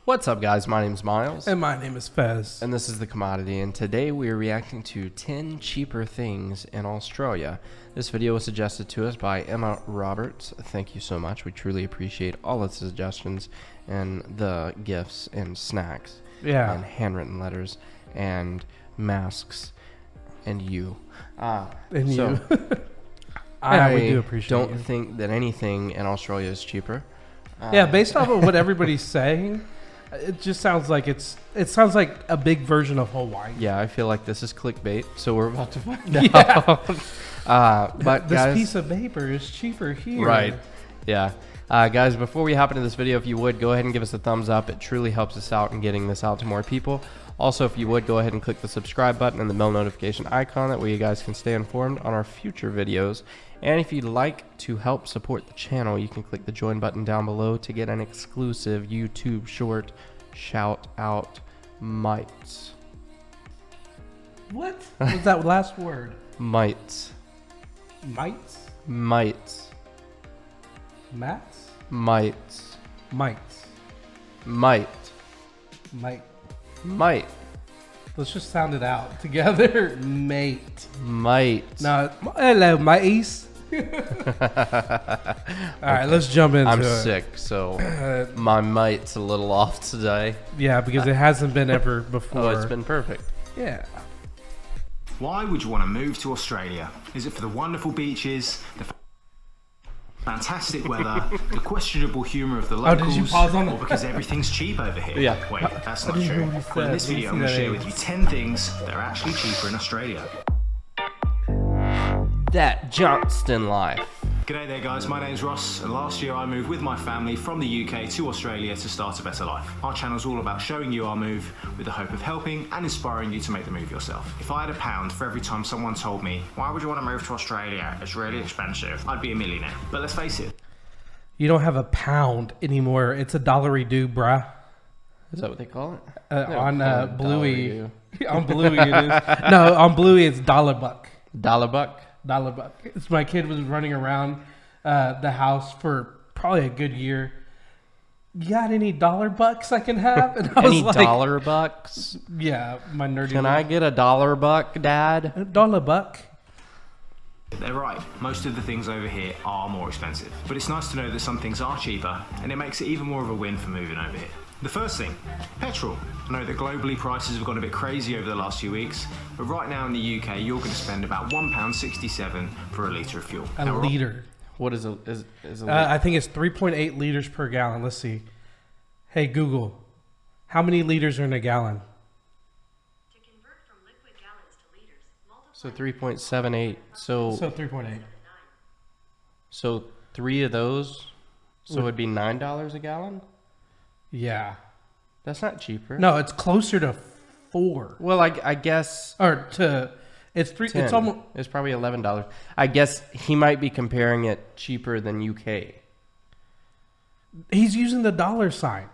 What's up, guys? My name's Miles. And my name is Fez. And this is The Commodity, and today we are reacting to 10 cheaper things in Australia. This video was suggested to us by Emma Roberts. Thank you so much. We truly appreciate all of the suggestions and the gifts and snacks. Yeah. And handwritten letters and masks and you. We do appreciate I don't you. think that anything in Australia is cheaper. Yeah, based off of what everybody's saying, it just sounds like it sounds like a big version of Hawaii. Yeah, I feel like this is clickbait, so we're about to find Yeah. out. But this guys, piece of paper is cheaper here. right? Yeah, guys. Before we hop into this video, if you would go ahead and give us a thumbs up, it truly helps us out in getting this out to more people. Also, if you would go ahead and click the subscribe button and the bell notification icon, that way you guys can stay informed on our future videos. And if you'd like to help support the channel, you can click the join button down below to get an exclusive YouTube short shout out. Mites. What was that last word? Mites. Mites? Mites. Mats? Mites. Mites. Might. Mite. Might. Let's just sound it out together. Mate. Might. No, hello, mates. All right, let's jump into it. I'm sick, so my might's a little off today. Yeah, because it hasn't been ever before. Oh, it's been perfect. Yeah. Why would you want to move to Australia? Is it for the wonderful beaches, the fantastic weather, the questionable humour of the locals, did you pause on or it? because everything's cheap over here? Yeah. Wait, that's not didn't hear true. what you Well, in said. this video, I'm Didn't going to see share that with you 10 things that are actually cheaper in Australia. That Johnston life. G'day there guys, my name's Ross, and last year I moved with my family from the UK to Australia to start a better life. Our channel's all about showing you our move with the hope of helping and inspiring you to make the move yourself. If I had £1 for every time someone told me, why would you want to move to Australia? It's really expensive. I'd be a millionaire. But let's face it. You don't have a pound anymore. It's a $1 bruh. Is that what they call it? On Bluey. $1. On Bluey it is. No, on Bluey it's $1. $1? $1. It's my kid was running around the house for probably a good year. You got any $1 I can have? And I Any was like, $1? yeah, my nerdy. Can I get a $1, Dad? $1? They're right, most of the things over here are more expensive. But it's nice to know that some things are cheaper, and it makes it even more of a win for moving over here. The first thing, petrol. I know that globally prices have gone a bit crazy over the last few weeks, but right now in the UK you're going to spend about £1.67 for a litre of fuel. A liter. What is a liter? I think it's 3.8 liters per gallon. Let's see. Hey Google, how many liters are in a gallon? To convert from liquid gallons to liters, So 3.78. So So 3.8. so 3 of those. So it'd be $9 a gallon. Yeah. That's not cheaper. No, it's closer to 4. Well, I guess Or to it's 3. 10. It's almost. It's probably $11. I guess he might be comparing it cheaper than UK. He's using the dollar sign.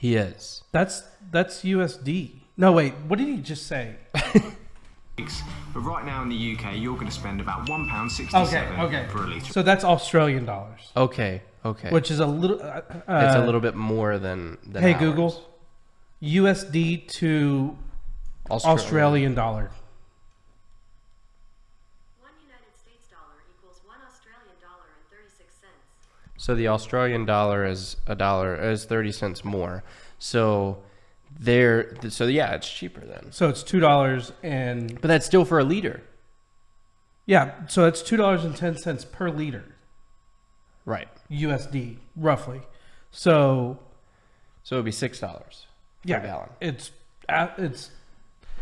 He is. That's USD. No, wait. What did he just say? But right now in the UK you're going to spend about £1.67 for a litre. So that's Australian dollars, Okay. which is a little. It's a little bit more than Hey ours. Google, USD to Australian dollar. 1 United States dollar equals 1 Australian dollar and 36 cents. So the Australian dollar is is 30 cents more. So yeah, it's cheaper then. So it's $2 and But that's still for a liter. yeah. So it's $2.10 per liter Right. USD roughly. So So it'd be $6 yeah, per gallon. it's.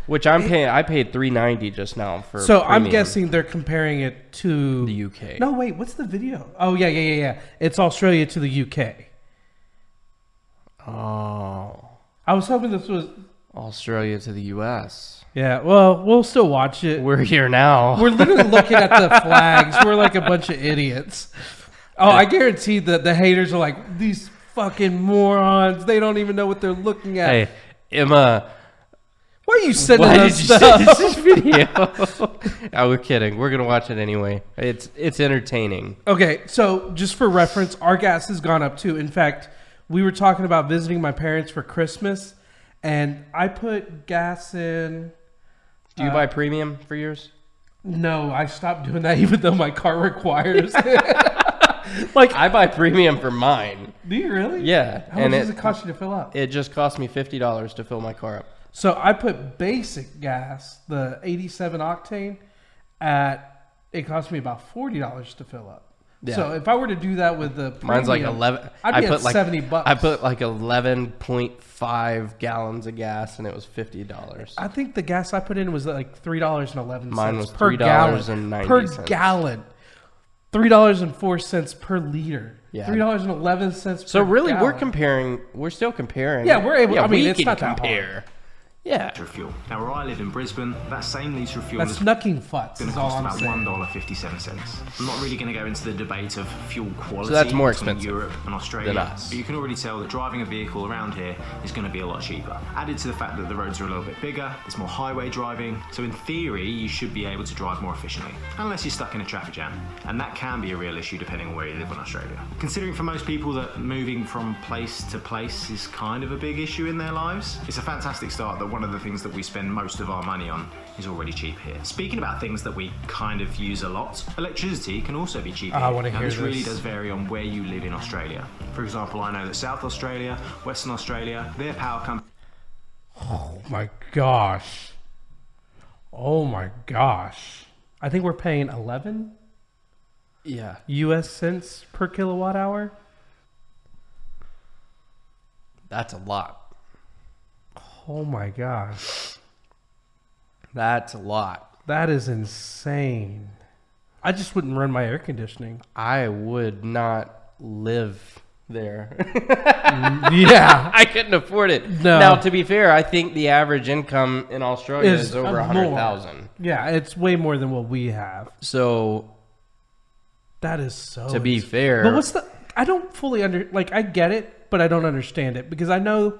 Which I'm paying. I paid $3.90 just now for. So I'm premium. guessing they're comparing it to The UK. No, wait. What's the video? Oh yeah. It's Australia to the UK. Oh, I was hoping this was. Australia to the US. Yeah. Well, we'll still watch it. We're here now. We're literally looking at the flags. We're like a bunch of idiots. Oh, I guarantee that the haters are like, these fucking morons. They don't even know what they're looking at. Hey, Emma. Why are you sending Why us did you stuff? send us this video? Oh, we're kidding. We're gonna watch it anyway. It's entertaining. Okay, so just for reference, our gas has gone up too. In fact, we were talking about visiting my parents for Christmas, and I put gas in. Do you buy premium for yours? No, I stopped doing that even though my car requires it. Like, I buy premium for mine. do you really? Yeah. How much does it cost you to fill up? It just cost me $50 to fill my car up. So I put basic gas, the 87 octane, it cost me about $40 to fill up. Yeah. So if I were to do that with the premium, Mine's like 11. I'd be I put at like $70. I put like 11.5 gallons of gas, and it was $50. I think the gas I put in was like $3.11. Mine was per $3.90 per gallon. $3.04 per liter. Yeah. $3.11 So per really, gallon. we're still comparing. Yeah, we're able. I mean, we it's can not that compare. hard. Yeah. Of fuel. Now, where I live in Brisbane, that same litre of fuel That's is knucking futz. going Is to all cost I'm about saying. $1.57. I'm not really going to go into the debate of fuel quality So that's more between expensive Europe and Australia, than us. but you can already tell that driving a vehicle around here is going to be a lot cheaper. Added to the fact that the roads are a little bit bigger, it's more highway driving, so in theory you should be able to drive more efficiently, unless you're stuck in a traffic jam, and that can be a real issue depending on where you live in Australia. Considering for most people that moving from place to place is kind of a big issue in their lives, it's a fantastic start that one of the things that we spend most of our money on is already cheap here. Speaking about things that we kind of use a lot, electricity can also be cheap here. I want to Now, hear this really this. does vary on where you live in Australia. For example, I know that South Australia, Western Australia, their power company Oh my gosh. Oh my gosh. I think we're paying 11 Yeah. US cents per kilowatt hour. That's a lot. Oh my gosh. That's a lot. That is insane. I just wouldn't run my air conditioning. I would not live there. Yeah. I couldn't afford it. No. Now, to be fair, I think the average income in Australia is over more. 100,000. Yeah, it's way more than what we have. So, That is so. to be fair, But what's the? I don't fully I get it, but I don't understand it because I know.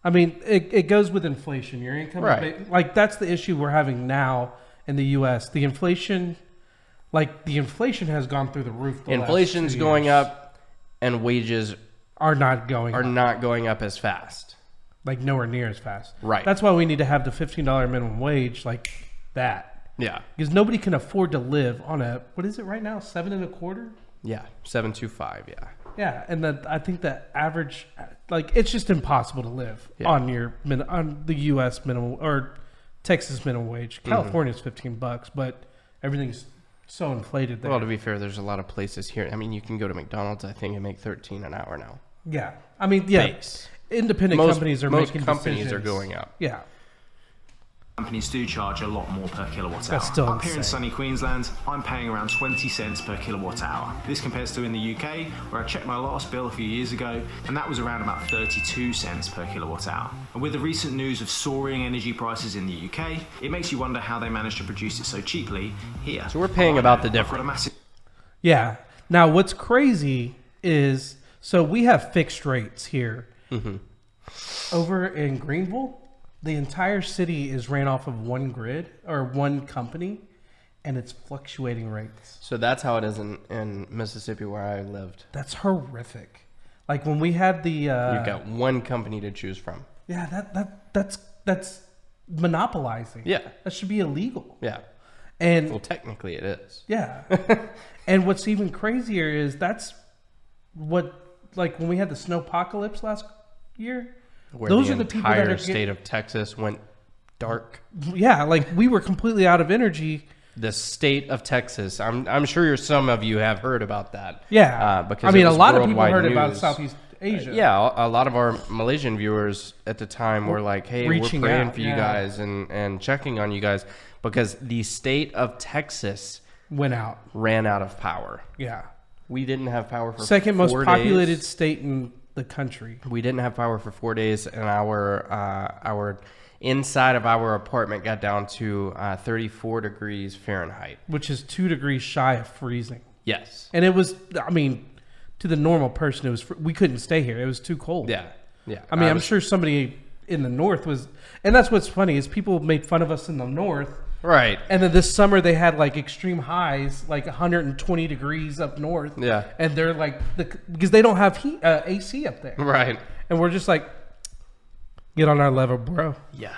I mean, it goes with inflation. Your income, Right. like that's the issue we're having now in the U.S. The inflation has gone through the roof. inflation's going up, and wages are not going up as fast. like nowhere near as fast. Right. That's why we need to have the $15 minimum wage like that. Yeah. Because nobody can afford to live on a what is it right now? 7.25. Yeah. 725. Yeah. Yeah, and I think that average, like, it's just impossible to live on on the U.S. minimum or Texas minimum wage. California's $15, but everything's so inflated there. Well, to be fair, there's a lot of places here. I mean, you can go to McDonald's, I think, and make $13 an hour now. Yeah, I mean, yeah, Base. independent companies are most making companies decisions. are going up. Yeah, companies do charge a lot more per kilowatt hour. That's still Up here in insane. sunny Queensland, I'm paying around 20 cents per kilowatt hour. This compares to in the UK, where I checked my last bill a few years ago, and that was around about 32 cents per kilowatt hour. And with the recent news of soaring energy prices in the UK, it makes you wonder how they managed to produce it so cheaply here. So we're paying about the I've got a difference. massive yeah. Now, what's crazy is so we have fixed rates here. Over in Greenville, the entire city is ran off of one grid or one company, and it's fluctuating rates. So that's how it is in Mississippi where I lived. That's horrific. Like when we had the You've got one company to choose from. yeah, that's monopolizing. Yeah. That should be illegal. Yeah. And Well, technically it is. yeah. And what's even crazier is that's what like when we had the snowpocalypse last year, Where those the are the people that entire are state of Texas went dark. yeah, like we were completely out of energy. The state of Texas. I'm sure some of you have heard about that. Yeah. Because I mean, it a was lot of people worldwide heard about news. Southeast Asia. Yeah, a lot of our Malaysian viewers at the time were like, "Hey, Reaching we're praying out, for you yeah. guys and checking on you guys," because the state of Texas Went out. ran out of power. Yeah. We didn't have power for Second most 4 populated days. state in the country. We didn't have power for 4 days, and our inside of our apartment got down to 34 degrees Fahrenheit. Which is 2 degrees shy of freezing. Yes. And it was, I mean, to the normal person, it was we couldn't stay here. It was too cold. Yeah. Yeah. I'm sure somebody in the north was, and that's what's funny is people made fun of us in the north Right. And then this summer they had like extreme highs, like 120 degrees up north. Yeah. And they're like, because they don't have heat, AC up there. Right. And we're just like, get on our level, bro. Yeah.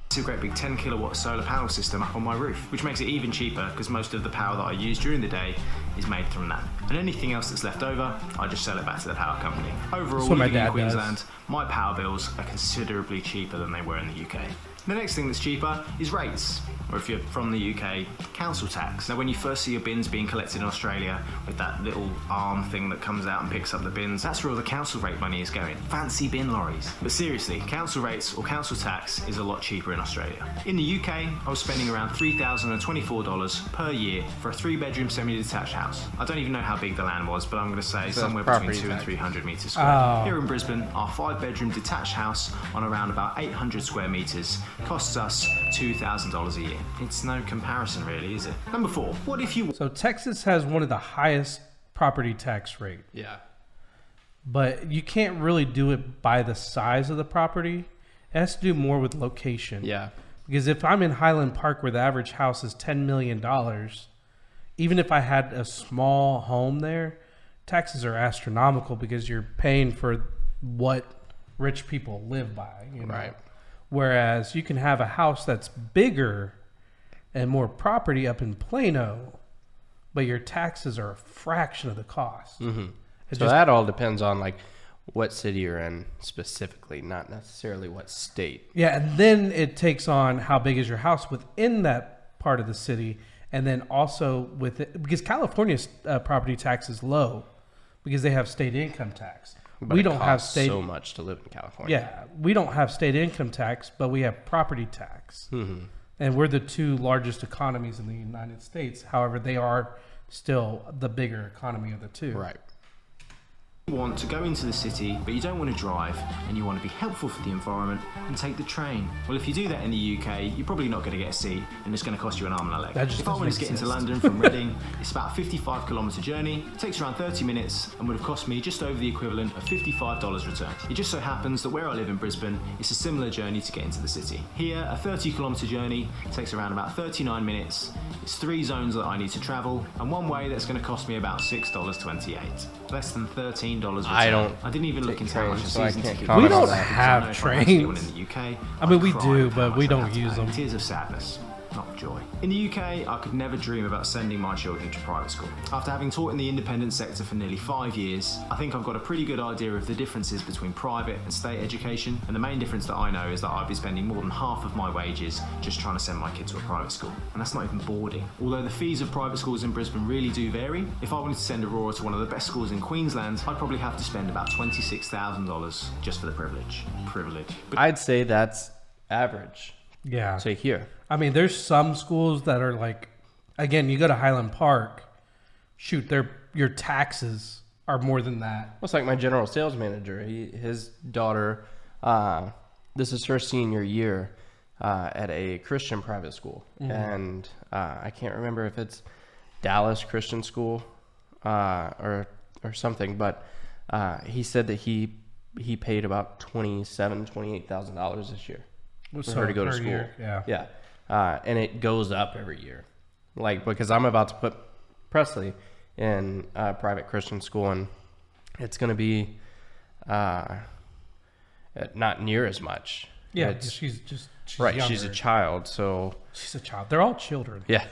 It's a great big 10 kilowatt solar panel system up on my roof, which makes it even cheaper because most of the power that I use during the day is made from that. And anything else that's left over, I just sell it back to the power company. Overall, what my living in dad Queensland, does. my power bills are considerably cheaper than they were in the UK. The next thing that's cheaper is rates, or if you're from the UK, council tax. Now when you first see your bins being collected in Australia with that little arm thing that comes out and picks up the bins, that's where all the council rate money is going. Fancy bin lorries. But seriously, council rates or council tax is a lot cheaper in Australia. In the UK, I was spending around $3,024 per year for a 3-bedroom semi-detached house. I don't even know how big the land was, but I'm going to say somewhere between property 2 and tax. 300 metres square. Oh. Here in Brisbane, our 5-bedroom detached house on around about 800 square metres costs us $2,000 a year. It's no comparison really, is it? Number 4, what if you... So Texas has one of the highest property tax rate, Yeah. but you can't really do it by the size of the property. It has to do more with location. Yeah. Because if I'm in Highland Park where the average house is $10 million, even if I had a small home there, taxes are astronomical because you're paying for what rich people live by. You know? Right. Whereas you can have a house that's bigger and more property up in Plano, but your taxes are a fraction of the cost. Mm-hmm. It So just- that all depends on like what city you're in specifically, not necessarily what state. Yeah, and then it takes on how big is your house within that part of the city, and then also with it, because California's property tax is low because they have state income tax. But We it don't have costs state. so much to live in California. Yeah, we don't have state income tax, but we have property tax, and we're the 2 largest economies in the United States. However, they are still the bigger economy of the 2. Right. You want to go into the city, but you don't want to drive, and you want to be helpful for the environment and take the train. Well, if you do that in the UK, you're probably not going to get a seat, and it's going to cost you an arm and a leg. That just If I wanted to doesn't get into exist. London from Reading, it's about a 55-kilometre journey, takes around 30 minutes, and would have cost me just over the equivalent of $55 return. It just so happens that where I live in Brisbane, it's a similar journey to get into the city. Here, a 30-kilometre journey takes around about 39 minutes. It's 3 zones that I need to travel, and one way that's going to cost me about $6.28. Less than $13 return. I didn't even look take into how much a trains, so I season can't ticket comment We on don't that. have I know if I had to get one trains. in the UK, I mean, I'd we cry do, at how but much we I'd don't have to use pay. them. Tears of sadness, not joy. In the UK, I could never dream about sending my children to private school. After having taught in the independent sector for nearly 5 years, I think I've got a pretty good idea of the differences between private and state education, and the main difference that I know is that I'd be spending more than half of my wages just trying to send my kid to a private school. And that's not even boarding. Although the fees of private schools in Brisbane really do vary, if I wanted to send Aurora to one of the best schools in Queensland, I'd probably have to spend about $26,000 just for the privilege. But I'd say that's average. Yeah. Say here. I mean, there's some schools that are like, again, you go to Highland Park, shoot, your taxes are more than that. Well, it's like my general sales manager. His daughter, this is her senior year at a Christian private school. And I can't remember if it's Dallas Christian School or something, but he said that he paid about $28,000 this year for her to go to per school. year, yeah. Yeah. And it goes up every year. Like, because I'm about to put Presley in a private Christian school, and it's going to be not near as much. Yeah, It's- she's right. younger. She's a child. So She's a child. They're all children. yeah.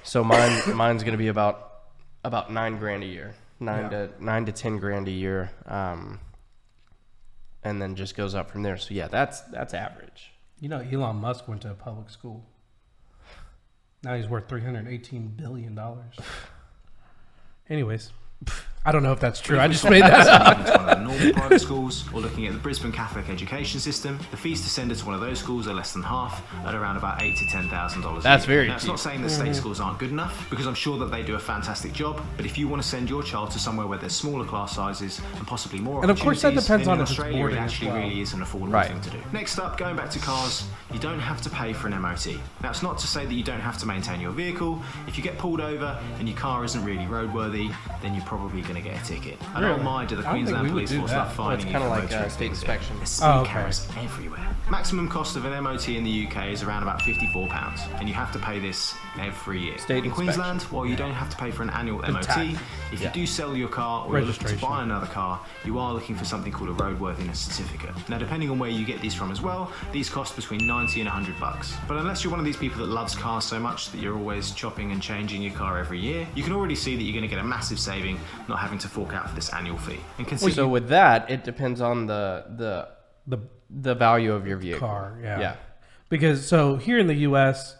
So mine's going to be about $9,000 a year, nine to 10 grand a year. And then just goes up from there. So yeah, that's average. You know, Elon Musk went to a public school. Now he's worth $318 billion. Anyways, I don't know if that's true. I just made that up. to one of the normal private schools, or looking at the Brisbane Catholic education system, the fees to send her to one of those schools are less than half, at around about $8,000 to $10,000. That's a year. very Now, it's cheap. not saying that state schools aren't good enough, because I'm sure that they do a fantastic job. But if you want to send your child to somewhere where there's smaller class sizes and possibly more And of course that opportunities, depends then on in if it's Australia, boarding it as actually well. really is an affordable Right. thing to do. Next up, going back to cars, you don't have to pay for an MOT. Now, it's not to say that you don't have to maintain your vehicle. If you get pulled over and your car isn't really roadworthy, then you're probably going to to get a ticket. I don't mind the I don't think Queensland we would police do force that. love Well, finding it's you kind of for like motoring state things. inspection. There's speed Oh, okay. cameras everywhere. Maximum cost of an MOT in the UK is around about £54, and you have to pay this every year. State in Queensland, inspection. while you don't have to pay for an annual MOT, tax. if Yeah. you do sell your car or you're looking to Registration. buy another car, you are looking for something called a roadworthiness certificate. Now, depending on where you get these from as well, these cost between 90 and £100. But unless you're one of these people that loves cars so much that you're always chopping and changing your car every year, you can already see that you're going to get a massive saving not having to fork out for this annual fee. And consider So with that, it depends on the value of your vehicle. car, yeah. Yeah. Because so here in the U.S.,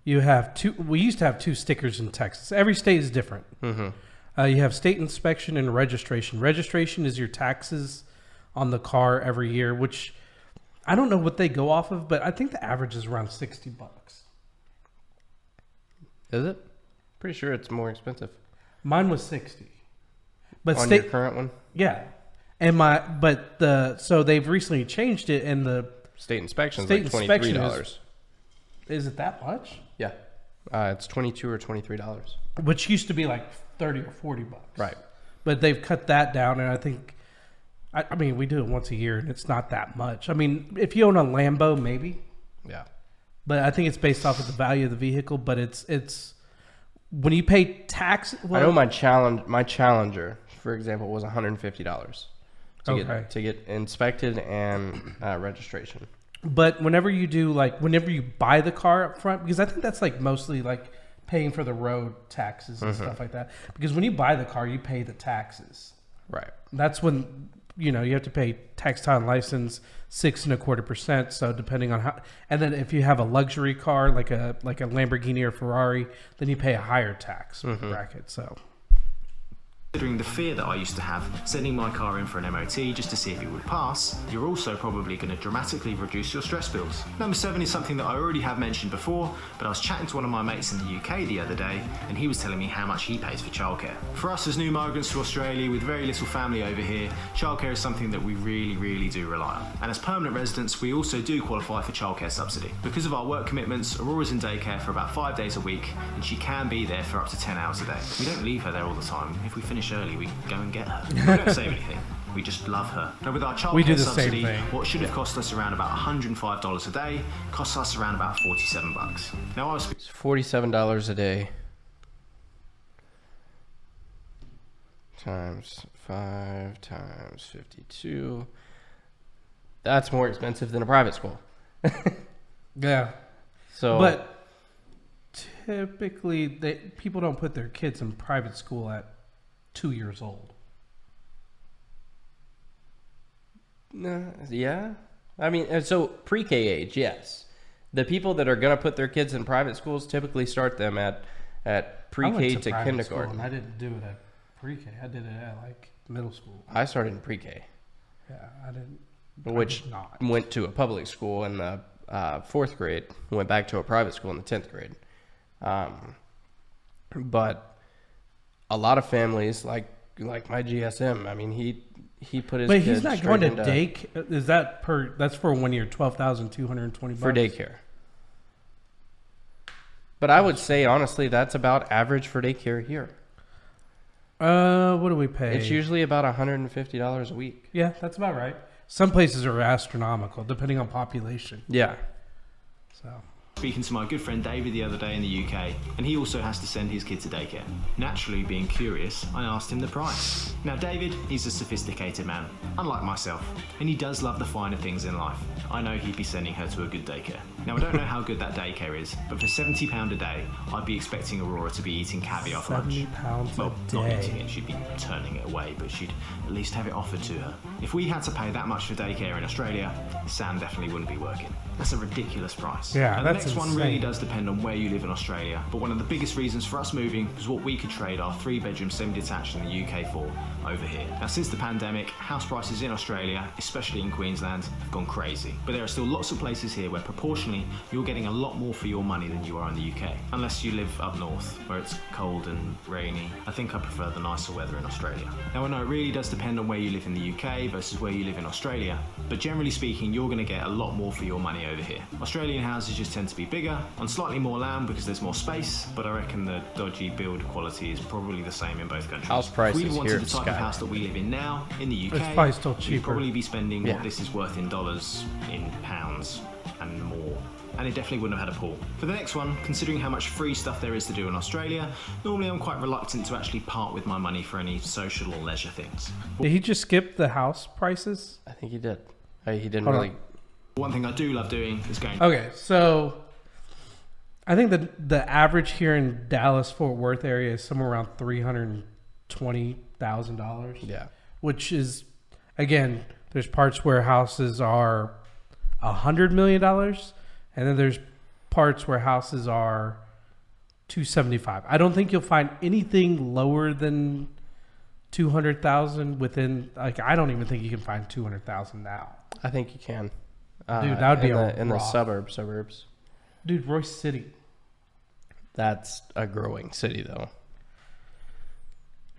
you have two. We used to have two stickers in Texas. Every state is different. Mm-hmm. You have state inspection and registration. Registration is your taxes on the car every year, which I don't know what they go off of, but I think the average is around $60. Is it? Pretty sure it's more expensive. Mine was 60. But On state, your current one? yeah, and so they've recently changed it, and the State inspection is State like inspection $23. is it that much? Yeah. It's $22 or $23. Which used to be like $30 or $40. Right. But they've cut that down, and I think, I mean, we do it once a year, and it's not that much. I mean, if you own a Lambo, maybe, Yeah. but I think it's based off of the value of the vehicle. But it's when you pay tax. I know my Challenger, for example, was $150 to get inspected and registration. But whenever you do, like, whenever you buy the car up front, because I think that's like mostly like paying for the road taxes and stuff like that. Because when you buy the car, you pay the taxes. Right. That's when, you know, you have to pay tax, title, and license 6.25%. So depending on how, and then if you have a luxury car like a Lamborghini or Ferrari, then you pay a higher tax bracket. So. Considering the fear that I used to have sending my car in for an MOT just to see if it would pass, you're also probably going to dramatically reduce your stress bills. Number 7 is something that I already have mentioned before, but I was chatting to one of my mates in the UK the other day, and he was telling me how much he pays for childcare. For us as new migrants to Australia with very little family over here, childcare is something that we really do rely on. And as permanent residents, we also do qualify for childcare subsidy. Because of our work commitments, Aurora's in daycare for about 5 days a week, and she can be there for up to 10 hours a day. We don't leave her there all the time. If we finish early, we go and get her. We don't save anything. We just love her. Now with our We do childcare the same subsidy, thing. what should have cost us around about $105 a day costs us around about $47. Now I was It's $47 a day times 5 times 52. That's more expensive than a private school. Yeah. So, But typically, people don't put their kids in private school at 2 years old. yeah. I mean, so pre-K age, yes. The people that are going to put their kids in private schools typically start them at I pre-K went to private school, kindergarten. and I didn't do it at pre-K. I did it at like middle school. I started in pre-K, Yeah, I didn't. which did not. went to a public school in the 4th grade, went back to a private school in the 10th grade. But a lot of families, like my GSM, I mean, he put his But kids he's not straight going to into- daycare. Is that per? That's for 1 year, $12,220 for daycare. But I would say, honestly, that's about average for daycare here. What do we pay? It's usually about $150 a week. Yeah, that's about right. Some places are astronomical, depending on population. Yeah. So speaking to my good friend David the other day in the UK, and he also has to send his kid to daycare. Naturally, being curious, I asked him the price. Now David, he's a sophisticated man, unlike myself, and he does love the finer things in life. I know he'd be sending her to a good daycare. Now I don't know how good that daycare is, but for £70 a day, I'd be expecting Aurora to be eating caviar for lunch. £70 Well, a not day. eating it, she'd be turning it away, but she'd at least have it offered to her. If we had to pay that much for daycare in Australia, Sam definitely wouldn't be working. That's a ridiculous price. Yeah, and the that's next one really insane. does depend on where you live in Australia, but one of the biggest reasons for us moving was what we could trade our 3-bedroom semi-detached in the UK for over here. Now since the pandemic, house prices in Australia, especially in Queensland, have gone crazy. But there are still lots of places here where proportionally you're getting a lot more for your money than you are in the UK. Unless you live up north, where it's cold and rainy. I think I prefer the nicer weather in Australia. Now I know it really does depend on where you live in the UK versus where you live in Australia, but generally speaking, you're going to get a lot more for your money over here. Australian houses just tend to to be bigger, on slightly more land because there's more space, but I reckon the dodgy build quality is probably the same in both countries. House prices if we wanted here the have type of house that we live in now, in the UK, It's probably still we'd cheaper. probably be spending Yeah. what this is worth in dollars, in pounds, and more. And it definitely wouldn't have had a pool. For the next one, considering how much free stuff there is to do in Australia, normally I'm quite reluctant to actually part with my money for any social or leisure things. Did he just skip the house prices? I think he did. He didn't Hold on. really. One thing I do love doing is going Okay, so I think the average here in Dallas Fort Worth area is somewhere around $320,000. Yeah. Which is, again, there's parts where houses are $100 million, and then there's parts where houses are $275. I don't think you'll find anything lower than $200,000 within. Like, I don't even think you can find $200,000 now. I think you can. Dude, that would be in the rough. suburbs. Dude, Royce City. That's a growing city, though.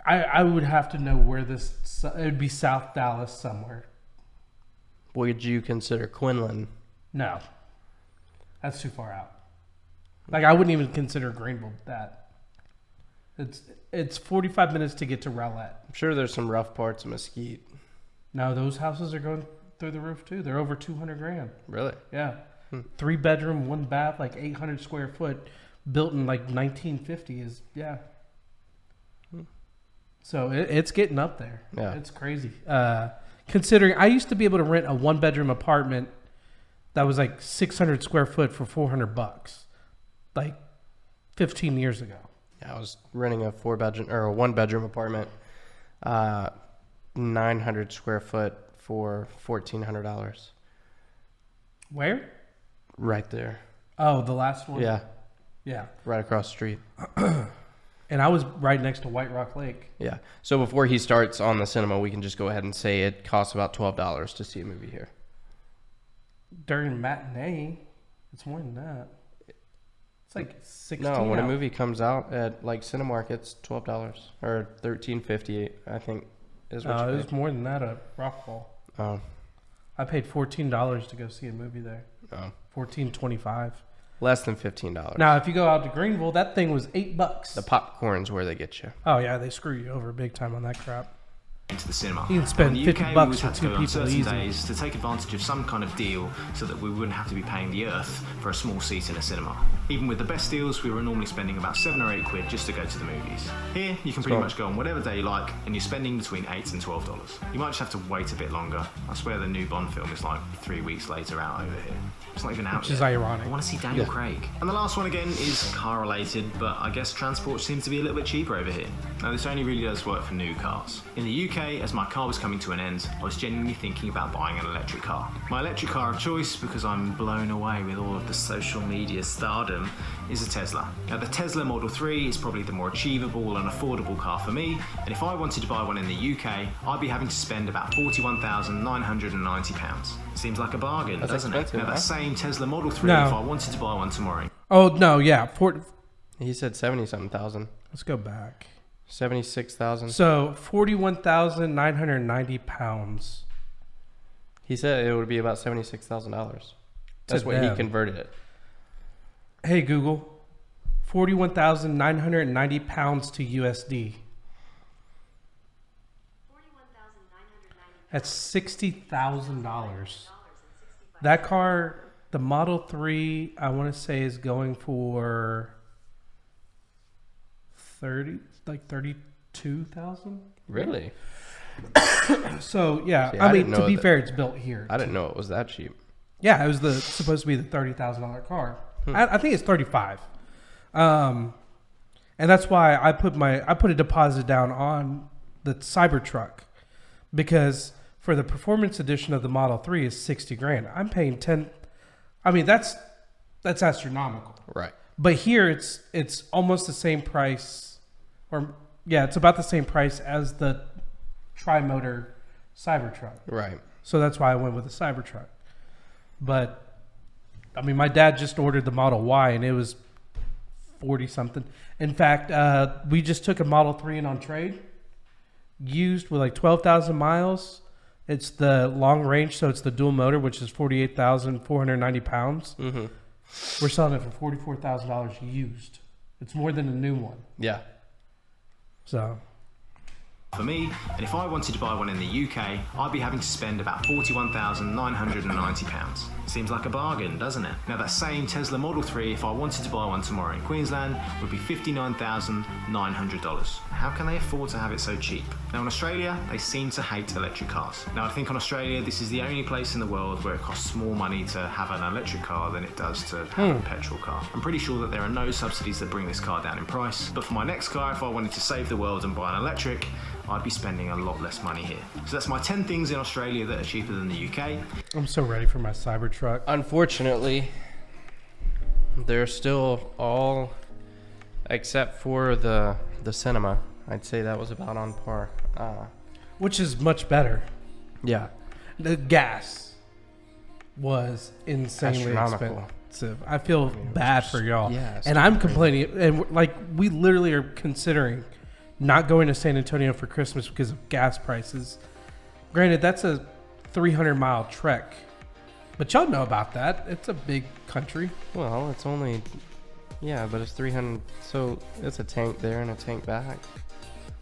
I would have to know where this. It would be South Dallas somewhere. Would you consider Quinlan? No, that's too far out. Like, I wouldn't even consider Greenville that. It's 45 minutes to get to Rowlett. I'm sure there's some rough parts of Mesquite. No, those houses are going through the roof too. They're over 200 grand. Really? Yeah, 3 bedroom, 1 bath, like 800 square foot, built in like 1950 is yeah. So it's getting up there. Yeah. It's crazy. Considering I used to be able to rent a 1 bedroom apartment that was like 600 square foot for $400, like 15 years ago. Yeah, I was renting a 4-bedroom or a 1-bedroom apartment, 900 square foot for $1,400. Where? Right there. Oh, the last one. Yeah, Yeah. right across the street. And I was right next to White Rock Lake. Yeah. So before he starts on the cinema, we can just go ahead and say it costs about $12 to see a movie here. During matinee, it's more than that. It's like 16. No, when a out. movie comes out at like Cinemark, it's $12 or $13.50. I think is what It you was pay. more than that at Rockfall. Oh, I paid $14 to go see a movie there. oh, $14.25. less than $15. Now, if you go out to Greenville, that thing was $8. The popcorn's where they get you. Oh yeah, they screw you over big time on that crap. into the cinema. You can spend In the $50 UK, we always for had to 2 go on people certain easy. days to take advantage of some kind of deal so that we wouldn't have to be paying the earth for a small seat in a cinema. Even with the best deals, we were normally spending about 7 or 8 quid just to go to the movies. Here, you can pretty much go on whatever day you like, and you're spending between $8 and $12. You might just have to wait a bit longer. I swear the new Bond film is like 3 weeks later out over here. It's not even out Which yet. is ironic. I want to see Daniel Craig. And the last one again is car related, but I guess transport seems to be a little bit cheaper over here. Now this only really does work for new cars. In the UK, as my car was coming to an end, I was genuinely thinking about buying an electric car. My electric car of choice, because I'm blown away with all of the social media stardom, is a Tesla. Now the Tesla Model 3 is probably the more achievable and affordable car for me, and if I wanted to buy one in the UK, I'd be having to spend about £41,990. Seems like a bargain, That's doesn't expensive, it? Now that huh? same Tesla Model 3, No. if I wanted to buy one tomorrow, Oh no, yeah. He said 70-something thousand. Let's go back. 76,000. So 41,990 pounds. He said it would be about $76,000. That's To what he them. converted it. Hey Google, 41,990 pounds to USD. 41,990 That's $60,000. That car, the Model 3, I want to say is going for 32,000. Really? So yeah, See, I I mean, didn't to know be that- fair, it's built here. I didn't know it was that cheap. Yeah, it was supposed to be the $30,000 car. I think it's 35. And that's why I put a deposit down on the Cybertruck, because for the performance edition of the Model 3 is 60 grand. I'm paying 10. I mean, that's astronomical. Right. But here it's almost the same price, or yeah, it's about the same price as the tri-motor Cybertruck. Right. So that's why I went with the Cybertruck. But I mean, my dad just ordered the Model Y and it was 40 something. In fact, we just took a Model 3 in on trade, used with like 12,000 miles. It's the long range, so it's the dual motor, which is 48,490 pounds. Mm-hmm. We're selling it for $44,000 used. It's more than a new one. Yeah. So for me, and if I wanted to buy one in the UK, I'd be having to spend about £41,990. Seems like a bargain, doesn't it? Now that same Tesla Model 3, if I wanted to buy one tomorrow in Queensland, would be $59,900. How can they afford to have it so cheap? Now in Australia, they seem to hate electric cars. Now I think on Australia, this is the only place in the world where it costs more money to have an electric car than it does to have a petrol car. I'm pretty sure that there are no subsidies that bring this car down in price, but for my next car, if I wanted to save the world and buy an electric, I'd be spending a lot less money here. So that's my 10 things in Australia that are cheaper than the UK. I'm so ready for my Cybertruck. Unfortunately, they're still all, except for the cinema. I'd say that was about on par. Which is much better. Yeah. The gas was insanely Astronomical. expensive. I feel bad for y'all. Yeah, and I'm complaining. And like, we literally are considering not going to San Antonio for Christmas because of gas prices. Granted, that's a 300-mile trek. But y'all know about that. It's a big country. Well, it's only, yeah, but it's 300. So it's a tank there and a tank back.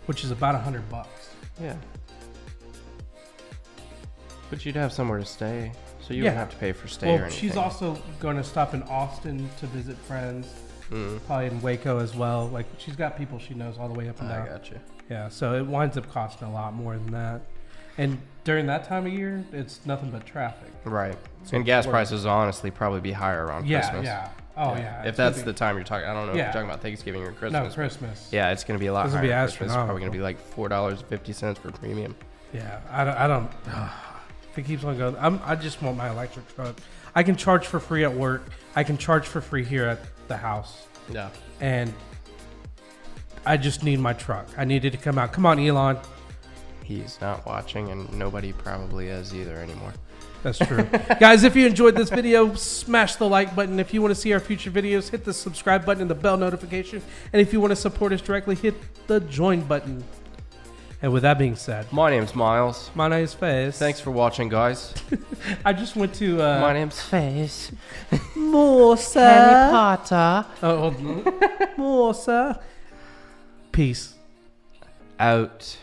Which is about $100. Yeah. But you'd have somewhere to stay. So you wouldn't have to pay for stay or anything. She's also going to stop in Austin to visit friends. Probably in Waco as well. Like, she's got people she knows all the way up and down. I got you. Yeah, so it winds up costing a lot more than that. And during that time of year, it's nothing but traffic. Right. So And gas prices will honestly probably be higher around Christmas. Yeah. Oh, yeah. If that's the time you're talking, I don't know if Yeah. you're talking about Thanksgiving or Christmas. No, Christmas. Yeah, it's going to be a lot This higher. will be Christmas is probably going to astronomical. be like $4.50 for premium. Yeah, I don't. If it keeps on going, I just want my electric truck. I can charge for free at work. I can charge for free here at the house. Yeah. And I just need my truck. I need it to come out. Come on, Elon. He's not watching, and nobody probably is either anymore. That's true. Guys, if you enjoyed this video, smash the like button. If you want to see our future videos, hit the subscribe button and the bell notification. And if you want to support us directly, hit the join button. And with that being said, My name's Miles. my name is Fez. Thanks for watching, guys. I just went to My name's Fez. more, sir. Harry Potter. Oh, hold on. More, sir. Peace. Out.